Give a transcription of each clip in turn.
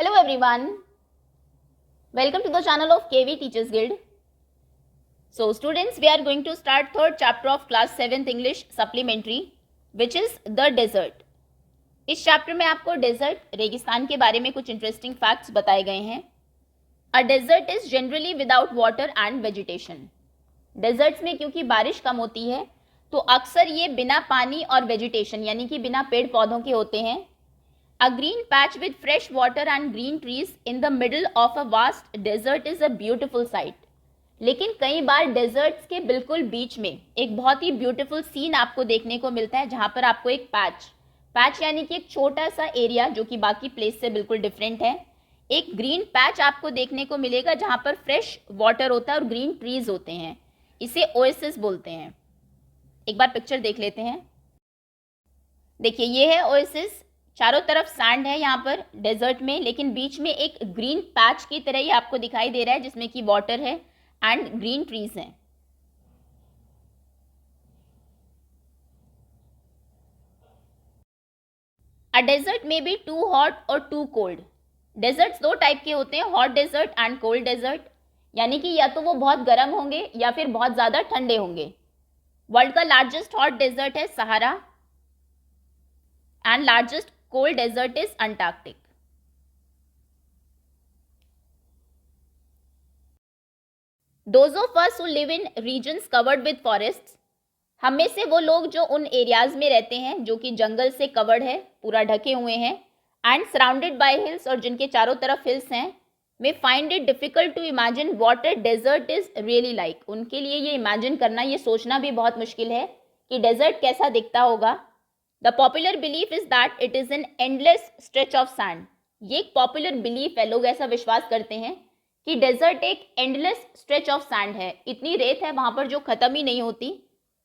Hello everyone, welcome to the channel of KV Teachers Guild. So students, we are going to start third chapter of class 7th English supplementary which is the desert. इस chapter में आपको desert रेगिस्तान के बारे में कुछ interesting facts बताए गए हैं. A desert is generally without water and vegetation. Deserts में क्योंकि बारिश कम होती है तो अक्सर ये बिना पानी और वेजिटेशन यानी कि बिना पेड़ पौधों के होते हैं. A green patch with fresh water and green trees in the middle of a vast desert is a beautiful sight. लेकिन कई बार डेजर्ट्स के बिल्कुल बीच में एक बहुत ही ब्यूटीफुल सीन आपको देखने को मिलता है जहां पर आपको एक पैच यानी कि एक छोटा सा एरिया जो कि बाकी प्लेस से बिल्कुल डिफरेंट है, एक ग्रीन पैच आपको देखने को मिलेगा जहां पर फ्रेश वाटर होता है और ग्रीन ट्रीज होते हैं. इसे ओएसिस बोलते हैं. एक बार पिक्चर देख लेते हैं. देखिए ये है ओएसिस. चारों तरफ सैंड है यहाँ पर डेजर्ट में, लेकिन बीच में एक ग्रीन पैच की तरह ही आपको दिखाई दे रहा है जिसमें कि वाटर है एंड ग्रीन ट्रीज हैं. A desert may be too hot और टू कोल्ड. डेजर्ट्स दो टाइप के होते हैं, hot desert and cold desert. यानी कि या तो वो बहुत गर्म होंगे या फिर बहुत ज़्यादा ठंडे होंगे. वर्ल्ड का लार्जेस्ट हॉट डेजर्ट है Sahara and largest cold desert is Antarctic. Those of us who live in regions covered with forests, हम में से वो लोग जो उन एरियाज में रहते हैं जो कि जंगल से कवर्ड है, पूरा ढके हुए हैं, एंड सराउंडेड बाय हिल्स और जिनके चारों तरफ हिल्स हैं, may find it difficult to imagine what a desert is really like. उनके लिए ये इमेजिन करना, ये सोचना भी बहुत मुश्किल है कि डेजर्ट कैसा दिखता होगा. The popular belief is that it is an endless stretch of sand. ये एक पॉपुलर बिलीफ है, लोग ऐसा विश्वास करते हैं कि डेजर्ट एक एंडलेस स्ट्रेच ऑफ सैंड है, इतनी रेत है वहां पर जो खत्म ही नहीं होती.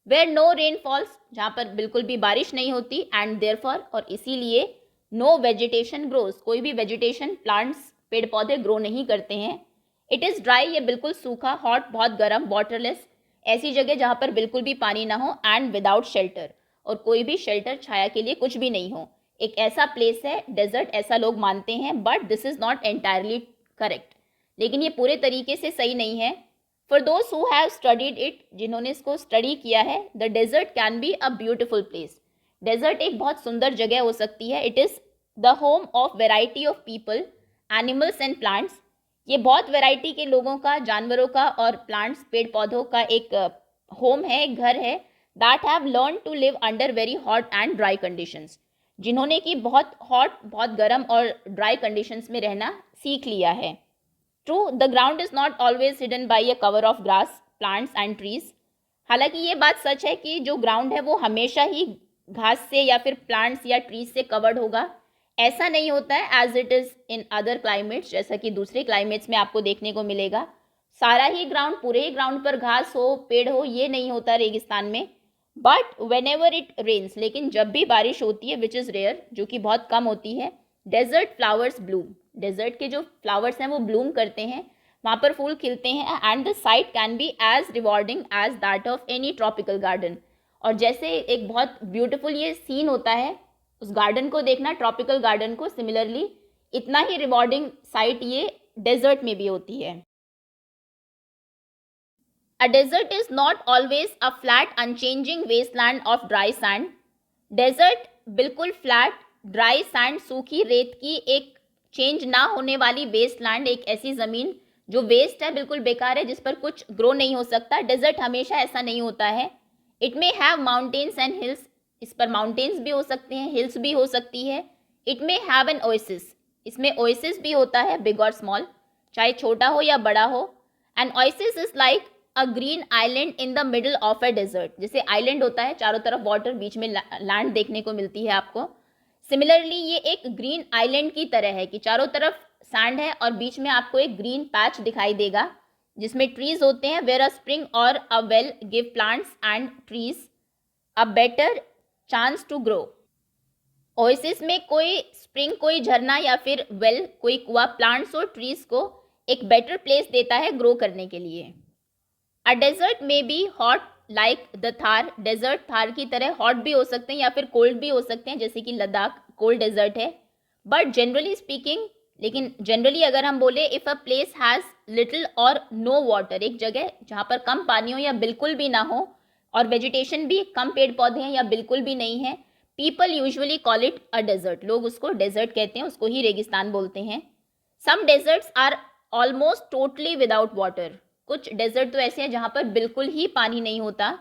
Where no rain falls, जहां पर बिल्कुल भी बारिश नहीं होती, and therefore और इसीलिए no vegetation grows, कोई भी वेजिटेशन प्लांट्स पेड़ पौधे ग्रो नहीं करते हैं. It is dry, ये बिल्कुल सूखा, हॉट बहुत गर्म, वाटरलेस ऐसी जगह जहां पर बिल्कुल भी पानी ना हो, एंड विदाउट शेल्टर और कोई भी शेल्टर छाया के लिए कुछ भी नहीं हो. एक ऐसा प्लेस है डेजर्ट, ऐसा लोग मानते हैं, but this is not entirely correct. लेकिन ये पूरे तरीके से सही नहीं है. For those who have studied it, जिन्होंने इसको स्टडी किया है, the desert can be a beautiful place. Desert एक बहुत सुंदर जगह हो सकती है. It is the home of variety of people, animals and plants. ये बहुत वेराइटी के लोगों का, जानवरों का और प्लांट्स पेड़ पौधों का एक होम है, एक घर है, that have learned to live under very hot and dry conditions, जिन्होंने कि बहुत हॉट, बहुत गर्म और ड्राई कंडीशंस में रहना सीख लिया है. True, the ground is not always hidden by a cover of grass, plants and trees. हालांकि ये बात सच है कि जो ग्राउंड है वो हमेशा ही घास से या फिर प्लांट्स या ट्रीज से कवर्ड होगा. ऐसा नहीं होता है as it is in other climates, जैसा कि दूसरे क्लाइमेट्स में आपको देखने को मिलेगा. सारा ही ग्राउंड, पूरे ही ग्राउंड पर घास हो, पेड़ हो, ये नहीं होता रेगिस्तान में. But whenever it rains, लेकिन जब भी बारिश होती है, विच इज़ रेयर, जो कि बहुत कम होती है, डेजर्ट फ्लावर्स ब्लूम. डेजर्ट के जो फ्लावर्स हैं वो ब्लूम करते हैं, वहाँ पर फूल खिलते हैं, and the sight can be as rewarding as that of any tropical garden. और जैसे एक बहुत ब्यूटिफुल ये सीन होता है उस गार्डन को देखना, ट्रॉपिकल गार्डन को, सिमिलरली इतना ही रिवॉर्डिंग साइट ये डेजर्ट में भी होती है. A desert is not always a flat, unchanging wasteland of dry sand. Desert बिल्कुल फ्लैट, ड्राई सैंड, सूखी रेत की एक चेंज ना होने वाली वेस्टलैंड, एक ऐसी ज़मीन जो वेस्ट है, बिल्कुल बेकार है, जिस पर कुछ ग्रो नहीं हो सकता. डेजर्ट हमेशा ऐसा नहीं होता है. It may have mountains and hills, इस पर माउंटेन्स भी हो सकते हैं, हिल्स भी हो सकती है. It may have an oasis, इसमें ओएसिस भी होता है, बिग और स्मॉल, चाहे छोटा हो या बड़ा हो. An oasis is like a green island in the middle of a desert. जैसे आइलैंड होता है, चारों तरफ वाटर, बीच में लैंड देखने को मिलती है आपको. सिमिलरली ये एक ग्रीन आइलैंड की तरह है कि चारों तरफ सैंड है और बीच में आपको एक ग्रीन पैच दिखाई देगा जिसमें ट्रीज होते हैं. वेयर अ स्प्रिंग और a well give plants and trees a better chance to grow. Oasis में कोई स्प्रिंग, कोई झरना या फिर वेल, कोई कुआ, प्लांट्स और ट्रीज को एक बेटर प्लेस देता है ग्रो करने के लिए. A desert may be hot like the Thar. Desert Thar की तरह हॉट भी हो सकते हैं या फिर कोल्ड भी हो सकते हैं, जैसे कि लद्दाख कोल्ड डेजर्ट है. बट जनरली स्पीकिंग लेकिन जनरली अगर हम बोले if a place has little और नो वाटर, एक जगह जहाँ पर कम पानी हो या बिल्कुल भी ना हो और वेजिटेशन भी कम पेड़ पौधे हैं या बिल्कुल भी नहीं है, people usually call it a desert, लोग उसको डेजर्ट कहते हैं, उसको ही रेगिस्तान बोलते हैं। Some deserts are almost totally without water, कुछ डेजर्ट तो ऐसे हैं जहाँ पर बिल्कुल ही पानी नहीं होता।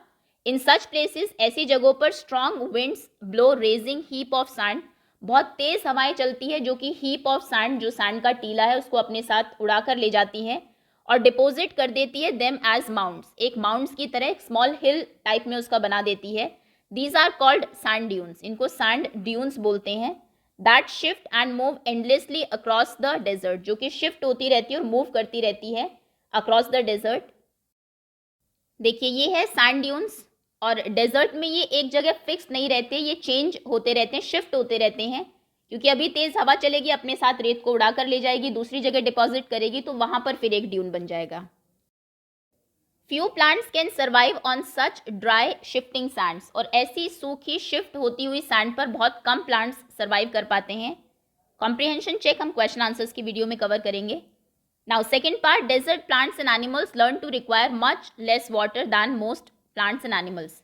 इन सच प्लेसेस, ऐसी जगहों पर strong winds blow raising heap of sand, बहुत तेज हवाएं चलती है जो कि हीप ऑफ सैंड, जो सैंड का टीला है उसको अपने साथ उड़ा कर ले जाती है और डिपोजिट कर देती है देम एज माउंट्स, एक माउंट्स की तरह एक स्मॉल हिल टाइप में उसका बना देती है। These are called sand dunes, इनको सैंड ड्यून्स बोलते हैं। That shift and move endlessly across the desert, जो कि शिफ्ट होती रहती है और मूव करती रहती है अक्रॉस द डेजर्ट। देखिए ये है सैंड ड्यून्स, और डेजर्ट में ये एक जगह फिक्स नहीं रहते, ये चेंज होते रहते हैं, शिफ्ट होते रहते हैं, क्योंकि अभी तेज हवा चलेगी अपने साथ रेत को उड़ा कर ले जाएगी, दूसरी जगह डिपॉजिट करेगी तो वहां पर फिर एक ड्यून बन जाएगा। Few plants can survive on such dry shifting Sands, और ऐसी सूखी शिफ्ट होती हुई सैंड पर बहुत कम प्लांट्स सर्वाइव कर पाते हैं। कॉम्प्रिहेंशन चेक हम क्वेश्चन आंसर्स की वीडियो में कवर करेंगे। Now second part, desert plants and animals learn to require much less water than most plants and animals.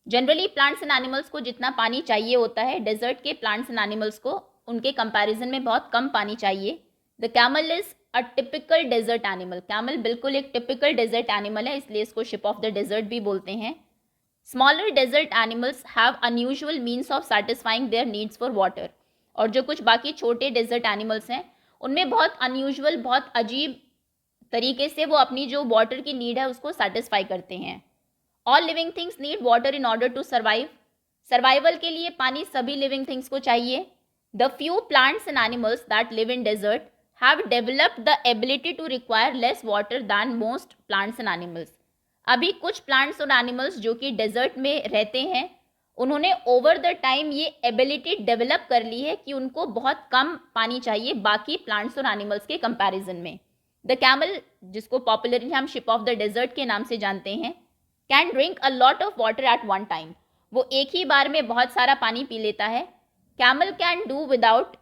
Generally plants and animals को जितना पानी चाहिए होता है, डेजर्ट के प्लांट्स एंड एनिमल्स को उनके कंपैरिजन में बहुत कम पानी चाहिए। The camel is a typical desert animal, camel बिल्कुल एक टिपिकल डेजर्ट एनिमल है, इसलिए इसको शिप ऑफ द डेजर्ट भी बोलते हैं। Smaller desert animals have unusual means of satisfying their needs for water, और जो कुछ बाकी छोटे डेजर्ट एनिमल्स हैं उनमें बहुत अनयूजुअल, बहुत अजीब तरीके से वो अपनी जो वाटर की नीड है उसको सेटिस्फाई करते हैं। All living things need water in order to survive, survival के लिए पानी सभी लिविंग थिंग्स को चाहिए। The few plants and animals that live in desert have developed the ability to require less water than most plants and animals. अभी कुछ plants और animals जो कि डेजर्ट में रहते हैं, उन्होंने ओवर द टाइम ये एबिलिटी डेवलप कर ली है कि उनको बहुत कम पानी चाहिए बाकी प्लांट्स और एनिमल्स के कंपैरिजन में। द कैमल, जिसको पॉपुलरली हम शिप ऑफ द डेजर्ट के नाम से जानते हैं, can drink a lot of water at one time, वो एक ही बार में बहुत सारा पानी पी लेता है। Camel can do without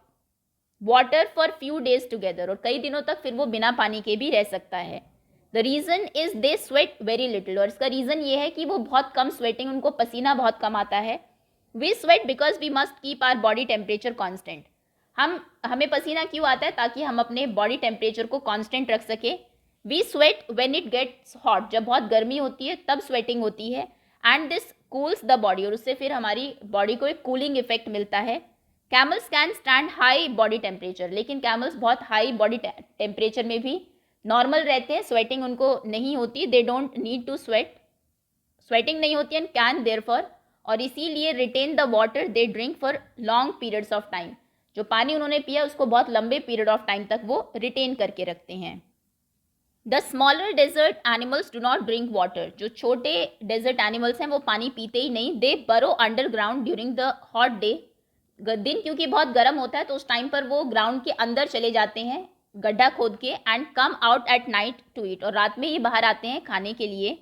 water for few days together, और कई दिनों तक फिर वो बिना पानी के भी रह सकता है। The reason is they sweat very little, और इसका रीज़न ये है कि वो बहुत कम स्वेटिंग, उनको पसीना बहुत कम आता है। We sweat because we must keep our body temperature constant, हमें पसीना क्यों आता है, ताकि हम अपने बॉडी टेम्परेचर को कॉन्स्टेंट रख सके। We sweat when it gets hot, जब बहुत गर्मी होती है तब स्वेटिंग होती है। And this cools the body, और उससे फिर हमारी बॉडी को एक कूलिंग इफेक्ट मिलता है। Camels can stand high body temperature, लेकिन कैमल्स बहुत हाई बॉडी टेम्परेचर में भी नॉर्मल रहते हैं, स्वेटिंग उनको नहीं होती, they don't need to sweat, sweating नहीं होती एंड कैन देयरफॉर, और इसीलिए retain the water they drink for long periods of time, जो पानी उन्होंने पिया उसको बहुत लंबे पीरियड ऑफ टाइम तक वो रिटेन करके रखते हैं। The smaller desert animals do not drink water, जो छोटे डेजर्ट एनिमल्स हैं वो पानी पीते ही नहीं। दे बरो underground during the hot day, दिन क्योंकि बहुत गर्म होता है तो उस टाइम पर वो ग्राउंड के अंदर चले जाते हैं गड्ढा खोद के, and come out at night to eat, और रात में ही बाहर आते हैं खाने के लिए।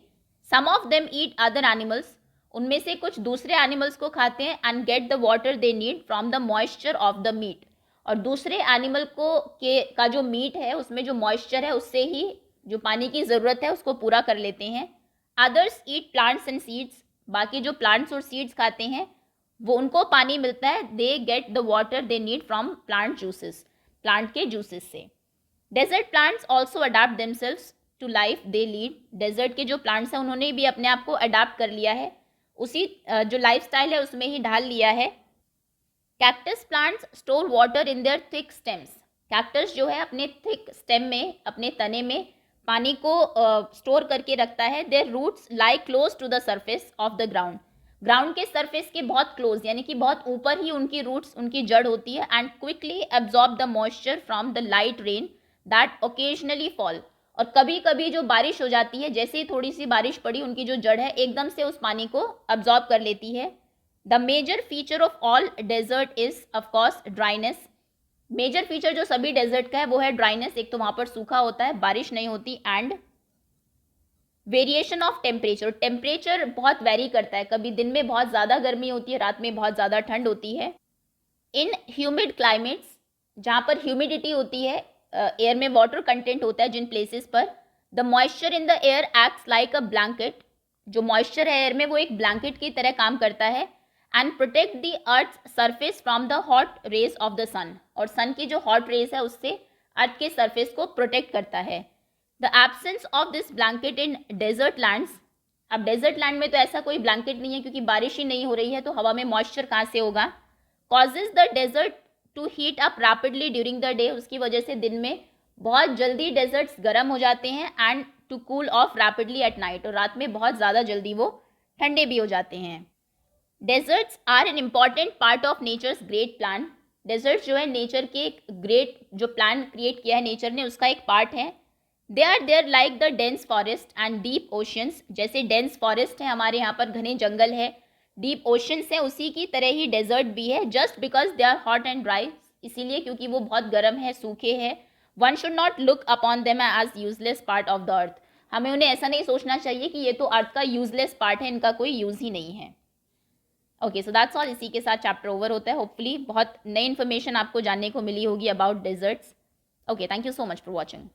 Some of them eat other animals, उनमें से कुछ दूसरे एनिमल्स को खाते हैं, and get the water they need from the moisture of the meat, और दूसरे एनिमल का जो मीट है उसमें जो मॉइस्चर है उससे ही जो पानी की ज़रूरत है उसको पूरा कर लेते हैं। Others eat plants and seeds, बाकी जो प्लांट्स और सीड्स खाते हैं वो उनको पानी मिलता है, they get the water they need from plant juices, plant के जूसेस से। Desert plants also adapt themselves to life they lead, desert के जो प्लांट्स हैं उन्होंने भी अपने आप को अडाप्ट कर लिया है, उसी जो लाइफस्टाइल है उसमें ही ढाल लिया है। Cactus plants store water in their thick stems, cactus जो है अपने थिक स्टेम में, अपने तने में पानी को स्टोर करके रखता है। Their roots lie close to the surface of the ground, ground के सरफेस के बहुत क्लोज, यानी कि बहुत ऊपर ही उनकी रूट्स, उनकी जड़ होती है। And quickly absorb the moisture from the light rain that occasionally fall, और कभी कभी जो बारिश हो जाती है, जैसे ही थोड़ी सी बारिश पड़ी उनकी जो जड़ है एकदम से उस पानी को अब्जॉर्ब कर लेती है। The major feature of all desert is of course dryness, major feature जो सभी डेजर्ट का है वो है ड्राइनेस, एक तो वहाँ पर सूखा होता है, बारिश नहीं होती, and variation of temperature, temperature बहुत वेरी करता है, कभी दिन में बहुत ज़्यादा गर्मी होती है, रात में बहुत ज़्यादा ठंड होती है। इन ह्यूमिड क्लाइमेट्स जहाँ पर ह्यूमिडिटी होती है, एयर में वाटर कंटेंट होता है जिन प्लेसेस पर, the moisture in the air acts like a blanket, जो मॉइस्चर है एयर में वो एक ब्लैंकेट की तरह काम करता है, and protect the earth surface from the hot rays of the sun, और सन की जो हॉट रेज है उससे अर्थ के सरफेस को प्रोटेक्ट करता है। The absence of this blanket in desert lands, अब डेजर्ट लैंड में तो ऐसा कोई ब्लैंकेट नहीं है क्योंकि बारिश ही नहीं हो रही है, तो हवा में मॉइस्चर कहाँ से होगा, causes the desert to heat up rapidly during the day, उसकी वजह से दिन में बहुत जल्दी डेजर्ट्स गर्म हो जाते हैं, and to cool off rapidly at night, और रात में बहुत ज़्यादा जल्दी वो ठंडे भी हो जाते हैं। Deserts are an important part of nature's great plan, deserts जो है नेचर के एक ग्रेट जो प्लान क्रिएट किया है नेचर ने उसका एक पार्ट है। They are there like the dense forest and deep oceans, जैसे डेंस फॉरेस्ट है हमारे यहाँ पर, घने जंगल है, डीप ओशंस है, उसी की तरह ही डेजर्ट भी है, just because they are hot and dry, इसीलिए क्योंकि वो बहुत गर्म है, सूखे हैं। One should not look upon them as useless part of the earth, हमें उन्हें ऐसा नहीं सोचना चाहिए कि ये तो अर्थ का यूजलेस पार्ट है, इनका कोई यूज ही नहीं है। ओके, सो दैट्स ऑल, इसी के साथ चैप्टर ओवर होता है। होपफुली बहुत नई इन्फॉर्मेशन आपको जानने को मिली होगी about deserts. Okay, thank you so much for watching.